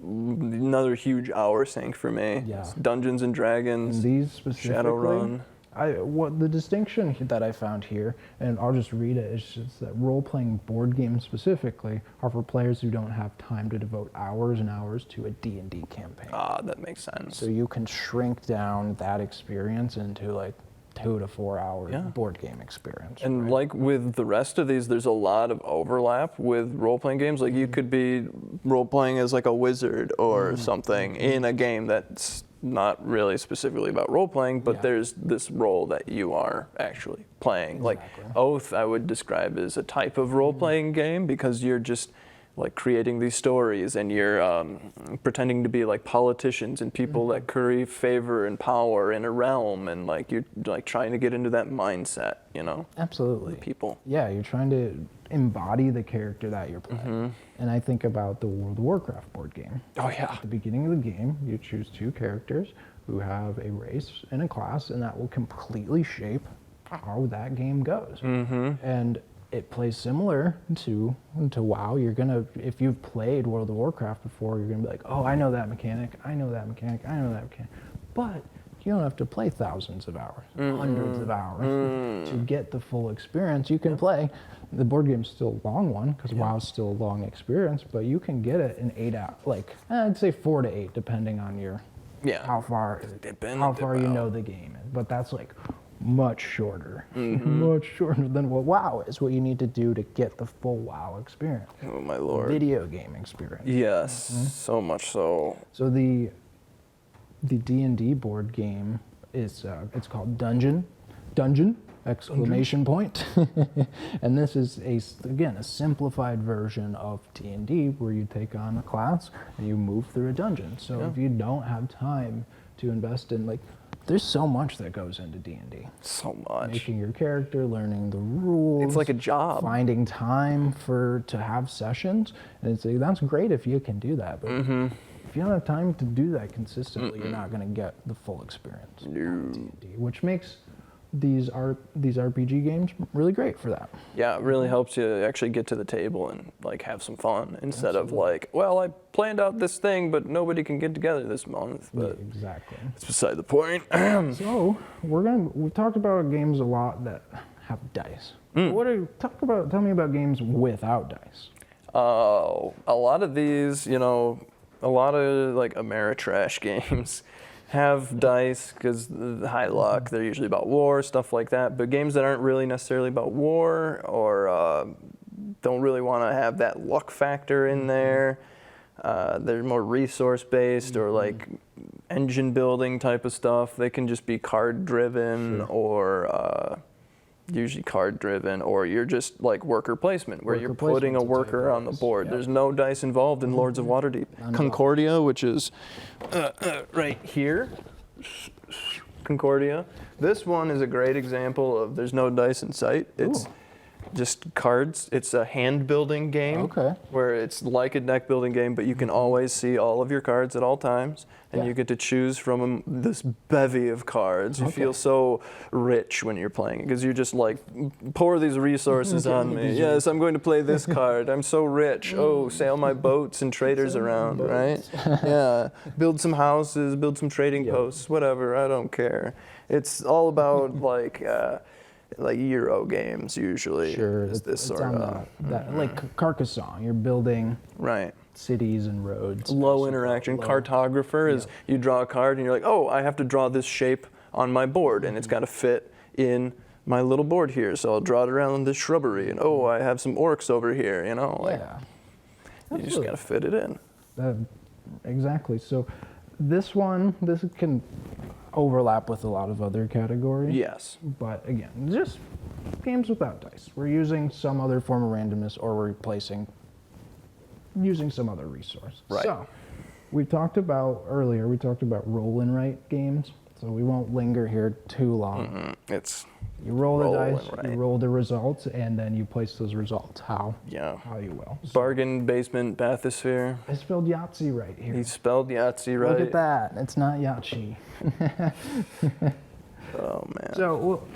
another huge hour sink for me. Yeah. It's Dungeons and Dragons, And these specifically, Shadowrun. What the distinction that I found here, and I'll just read it, is just that role-playing board games specifically are for players who don't have time to devote hours and hours to a D&D campaign. Ah, that makes sense. So you can shrink down that experience into like 2 to 4 hour board game experience. And right? like with the rest of these, there's a lot of overlap with role-playing games. Like you could be role-playing as like a wizard or something in a game that's not really specifically about role-playing, but there's this role that you are actually playing. Like Oath, I would describe as a type of role-playing game because you're just like creating these stories and you're pretending to be like politicians and people that curry favor and power in a realm, and like you're like trying to get into that mindset, you know? Absolutely. People. Yeah, you're trying to embody the character that you're playing. And I think about the World of Warcraft board game. Oh yeah. At the beginning of the game, you choose 2 characters who have a race and a class, and that will completely shape how that game goes. And it plays similar to WoW. You're gonna, if you've played World of Warcraft before, you're gonna be like, oh, I know that mechanic, I know that mechanic, I know that mechanic. But you don't have to play thousands of hours, hundreds of hours to get the full experience. You can play, the board game's still a long one, because WoW's still a long experience, but you can get it in 8 hours, like, I'd say 4 to 8, depending on your, how far you know the game is. But that's like much shorter, much shorter than what WoW is, what you need to do to get the full WoW experience. Oh my lord. Video game experience. Yes, so much so. So the D&D board game is, it's called Dungeon, exclamation point. And this is, again, a simplified version of D&D where you take on a class and you move through a dungeon. So if you don't have time to invest in, like, there's so much that goes into D&D. So much. Making your character, learning the rules. It's like a job. Finding time to have sessions. And it's like, that's great if you can do that. But if you don't have time to do that consistently, you're not going to get the full experience of D&D, which makes these RPG games really great for that. Yeah, it really helps you actually get to the table and like have some fun instead of like, well, I planned out this thing, but nobody can get together this month. But exactly. It's beside the point. So we've talked about games a lot that have dice. Tell me about games without dice. A lot of these, a lot of like Ameritrash games have dice because the high luck, they're usually about war, stuff like that. But games that aren't really necessarily about war or don't really want to have that luck factor in there, they're more resource based or like engine building type of stuff. They can just be card driven or usually card driven, or you're just like worker placement where you're putting a worker on the board. There's no dice involved in Lords of Waterdeep. Concordia, which is right here. Concordia. This one is a great example of there's no dice in sight. It's just cards. It's a hand building game where it's like a deck building game, but you can always see all of your cards at all times, and you get to choose from this bevy of cards. You feel so rich when you're playing it because you're just like, pour these resources on me. Yes, I'm going to play this card. I'm so rich. Oh, sail my boats and traders around, right? Yeah, build some houses, build some trading posts, whatever. I don't care. It's all about like Euro games usually. Sure, this it's sort on that like Carcassonne. You're building cities and roads. Low interaction. Cartographer is you draw a card and you're like, oh, I have to draw this shape on my board and it's got to fit in my little board here. So I'll draw it around this shrubbery and oh, I have some orcs over here. You just got to fit it in. Exactly. So this can overlap with a lot of other categories. Yes. But again, just games without dice. We're using some other form of randomness or we're using some other resource. Right. So we talked about roll and write games. So we won't linger here too long. It's you roll the dice, you roll the results, and then you place those results how you will. So bargain basement bathysphere. I spelled Yahtzee right here. He spelled Yahtzee right. Look at that. It's not Yahtzee. Oh man. So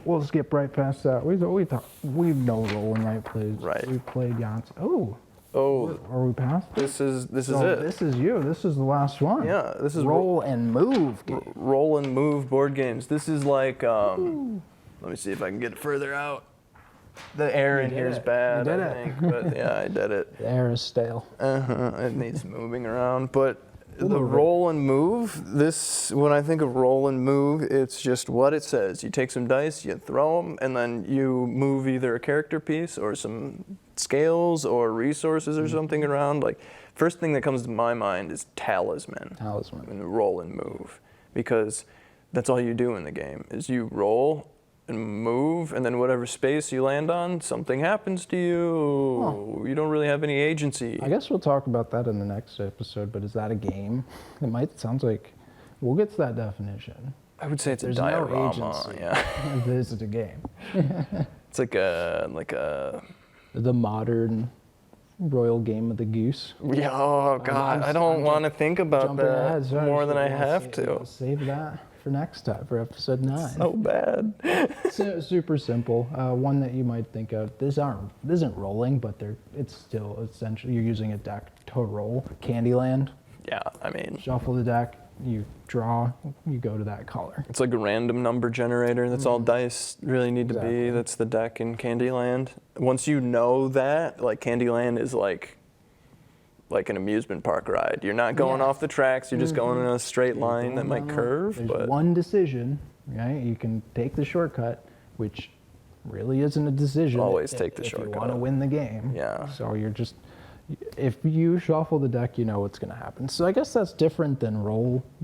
we'll skip right past that. We know roll and write plays. Right. We played Yahtzee. Oh, Oh, Are we past this? this is So it. This is you. This is the last one. Yeah, this is roll and move. roll and move board games. This is like, let me see if I can get it further out. The air in did here is it. bad, You did I it. think, but yeah, I did it. The air is stale. It needs moving around, but We'll the move it. roll and move, when I think of roll and move, it's just what it says. You take some dice, you throw them, and then you move either a character piece or some scales or resources or something around. Like, first thing that comes to my mind is talisman. Talisman. And roll and move, because that's all you do in the game is you roll and move, and then whatever space you land on, something happens to you. You don't really have any agency. I guess we'll talk about that in the next episode, but is that a game? Sounds like, we'll get to that definition. I would say it's There's a no diorama. agency. Yeah, This is a game. it's like a. The modern royal game of the goose. Yeah, oh God, I don't want to think about Jumping that ahead, sorry, more than I we'll have save- to. we'll Save that for next time, for episode 9. So bad. Super simple. One that you might think of. This isn't rolling, but it's still essentially you're using a deck to roll. Candyland. Yeah, I mean, Shuffle the deck. You draw. You go to that color. it's like a random number generator. That's all dice really need to be. Exactly. That's the deck in Candyland. Once you know that, like Candyland is like an amusement park ride. You're not going Yeah. off the tracks. You're just going in a straight line that might curve. There's But one decision, right? You can take the shortcut, which really isn't a decision. Always take the if you want to shortcut. win the game. Yeah. So if you shuffle the deck, you know what's going to happen. So I guess that's different than the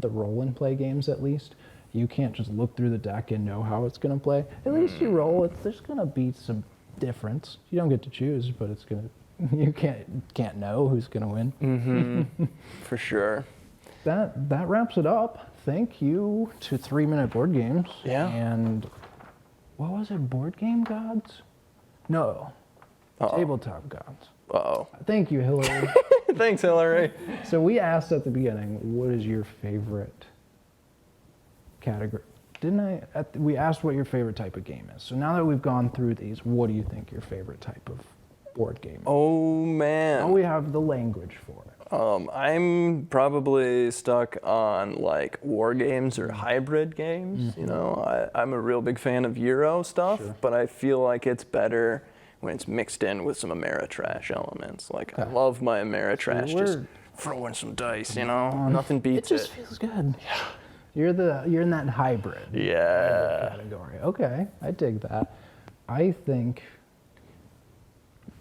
roll and play games. At least you can't just look through the deck and know how it's going to play. At least you roll. There's going to be some difference. You don't get to choose, but it's going to. You can't know who's going to win. for sure. That wraps it up. Thank you to 3 Minute Board Games. Yeah. And what was it? Board Game Gods? No. Uh-oh. Tabletop Gods. Uh-oh. Thank you, Hillary. Thanks, Hillary. So we asked at the beginning, what is your favorite category? Didn't I? We asked what your favorite type of game is. So now that we've gone through these, what do you think your favorite type of board game is? Oh, man. Now we have the language for it. I'm probably stuck on like war games or hybrid games. You know, I'm a real big fan of Euro stuff, but I feel like it's better when it's mixed in with some Ameritrash elements. Like I love my Ameritrash, just throwing some dice. You know, nothing beats It just feels good. Yeah. You're in that hybrid. Yeah. Category. Okay, I dig that. I think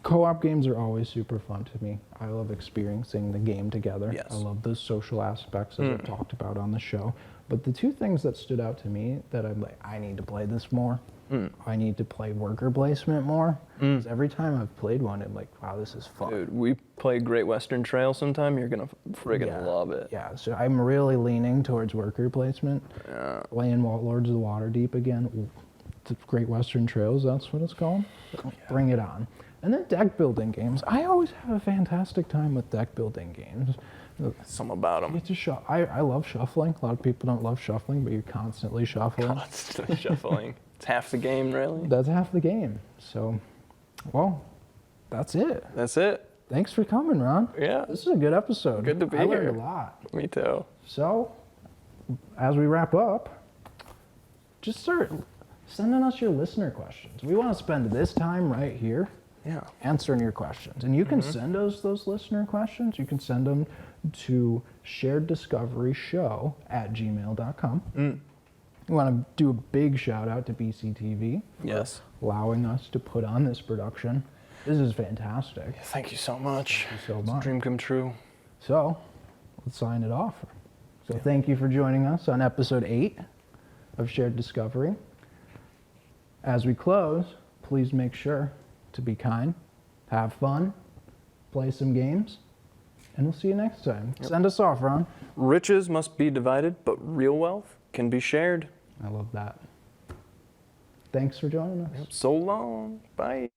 co-op games are always super fun to me. I love experiencing the game together. Yes. I love those social aspects that I've talked about on the show. But the two things that stood out to me that I'm like, I need to play this more. I need to play worker placement more. Because every time I've played one, I'm like, wow, this is fun. Dude, we play Great Western Trail sometime. You're gonna friggin' love it. Yeah, so I'm really leaning towards worker placement. Playing Lords of the Waterdeep again. Ooh, the Great Western Trails, that's what it's called. Bring it on. And then deck building games. I always have a fantastic time with deck building games. Something about them. I love shuffling. A lot of people don't love shuffling, but you're constantly shuffling. Constantly shuffling. It's half the game, really. That's half the game. So, well, that's it. That's it. Thanks for coming, Ron. Yeah. This is a good episode. Good to be I learned here. a lot. Me too. So, as we wrap up, just start sending us your listener questions. We want to spend this time right here answering your questions. And you can send us those listener questions. You can send them to shareddiscoveryshow@gmail.com. We want to do a big shout out to BCTV for allowing us to put on this production. This is fantastic. Thank you so much. Thank you so It's a much. dream come true. So, let's sign it off. So thank you for joining us on episode 8 of Shared Discovery. As we close, please make sure to be kind, have fun, play some games, and we'll see you next time. Send us off, Ron. Riches must be divided, but real wealth can be shared. I love that. Thanks for joining us. So long. Bye.